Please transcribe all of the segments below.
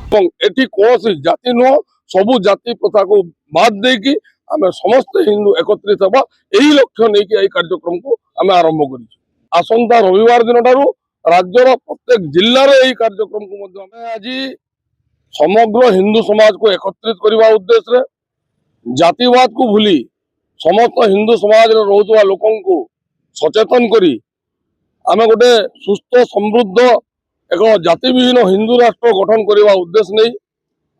এবং এটি কোনসি জাতি নুহ সবু জাতি প্রথা को বাদ দেকি আমি সমস্ত হিন্দু একত্রিত হবা এই লক্ষ্য নেকি এই কার্যক্রম को আমি আরম্ভ করেছি। আসন্তা রবিবার দিনঠারু রাজ্যর প্রত্যেক জেলার এই কার্যক্রম को মধ্যে আমি আজি সমগ্র হিন্দু সমাজ को একত্রিত করিবা উদ্দেশ্যে জাতিবাদ को ভুলি समस्त हिंदू समाज रोजुआ लोक सचेतन करी आमे गोटे सुस्थ समृद्ध एक जातिविहीन हिंदू राष्ट्र गठन करने उद्देश्य नहीं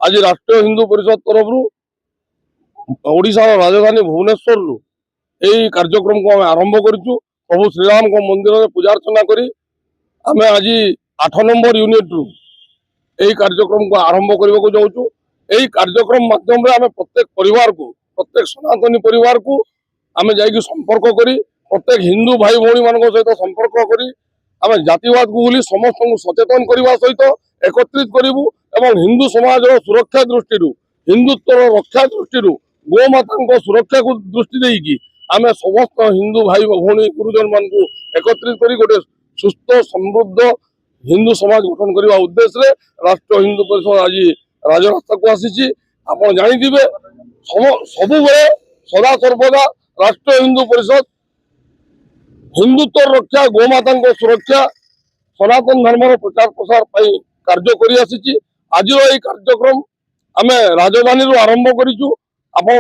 आज राष्ट्रीय हिंदू परिषद तरफ ओडिशार राजधानी भुवनेश्वर यही कार्यक्रम को आम आरंभ करूँ। प्रभु श्रीराम को मंदिर में पूजा अर्चना करी आमे आज 8 नंबर यूनिट रु यही कार्यक्रम को आरंभ करने को जाऊँ। यही कार्यक्रम माध्यम आम प्रत्येक परिवार को प्रत्येक सनातनी परिवार को आम जाइए संपर्क करी प्रत्येक हिंदू भाई भौणी मान सहित संपर्क करी आम जातिवाद को भूली समस्त को सचेतन करने सहित एकत्रित करूँ एवं हिंदू समाज सुरक्षा दृष्टि हिंदुत्व रक्षा दृष्टि गोमाता सुरक्षा को दृष्टि देकी आम समस्त हिंदू भाई भौणी गुरुजन मान को एकत्रित कर गोटे सुस्थ समृद्ध हिंदू समाज गठन करने उद्देश्य राष्ट्रीय हिंदू परिषद आज राजरास्ता को आसी आप जानी सब सदा सर्वदा राष्ट्रीय हिंदू परिषद हिंदुत्व रक्षा गोमाता सुरक्षा सनातन धर्म प्रचार प्रसार कार्य कर आज कार्यक्रम आम राजधानी आरंभ करूँ। आपण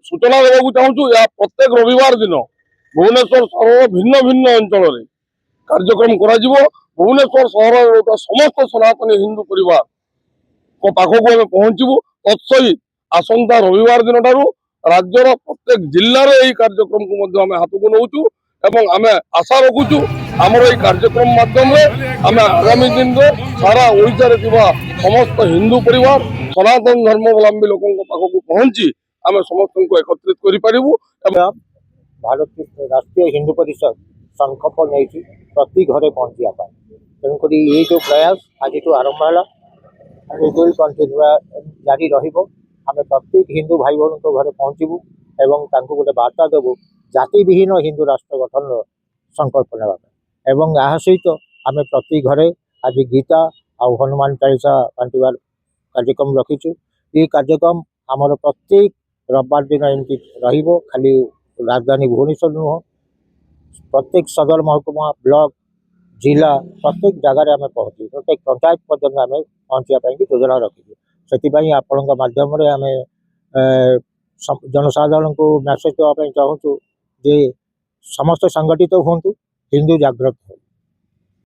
सूचना देवाक चाहूँ या प्रत्येक रविवार दिन भुवनेश्वर सहर भिन्न भिन्न अंचल कार्यक्रम करा भुवनेश्वर सहर समस्त सनातनी हिंदू परिवार को पाखक आम पहुँचू। तत्सहित आसंता रविवार दिन ठारू राज्यर प्रत्येक जिल्लार यही कार्यक्रम को आम हाथ को नौचु एवं आम आशा रखुचु आमर यही कार्यक्रम माध्यम आम आगामी दिन में सारा ओडिशा रे समस्त हिंदू परिवार सनातन धर्मावलंबी लोक पाखक पहुंची आम समस्त को एकत्रित करूँ। भारत राष्ट्रीय हिंदू परिषद संकल्प नहीं प्रति घरे पहुँचा तेणुक ये जो प्रयास आज आरंभ है कंटिन्यू जारी रमें प्रत्येक हिंदू भाई भौणी घरे पहुँचू एवं गोटे बार्ता देवु जाति विहीन हिंदू राष्ट्र गठन संकल्प नेवाई यह सहित आम प्रति घरे आज गीता आउ हनुमान चालीसा बांटवार कार्यक्रम रखीचु। ये कार्यक्रम आमर प्रत्येक रविवार दिन एमती खाली राजधानी भुवनेश्वर नुह प्रत्येक सदर महकुमा ब्लॉक जिला प्रत्येक जगार आम पहुँचू प्रत्येक पंचायत पर्यटन आम पहुँचापी योजना रखीचु। से आपण मध्यम आम जनसाधारण को मेसेज देवाई चाहूँ जे समस्त संगठित हूँ हिंदू जागृत हो।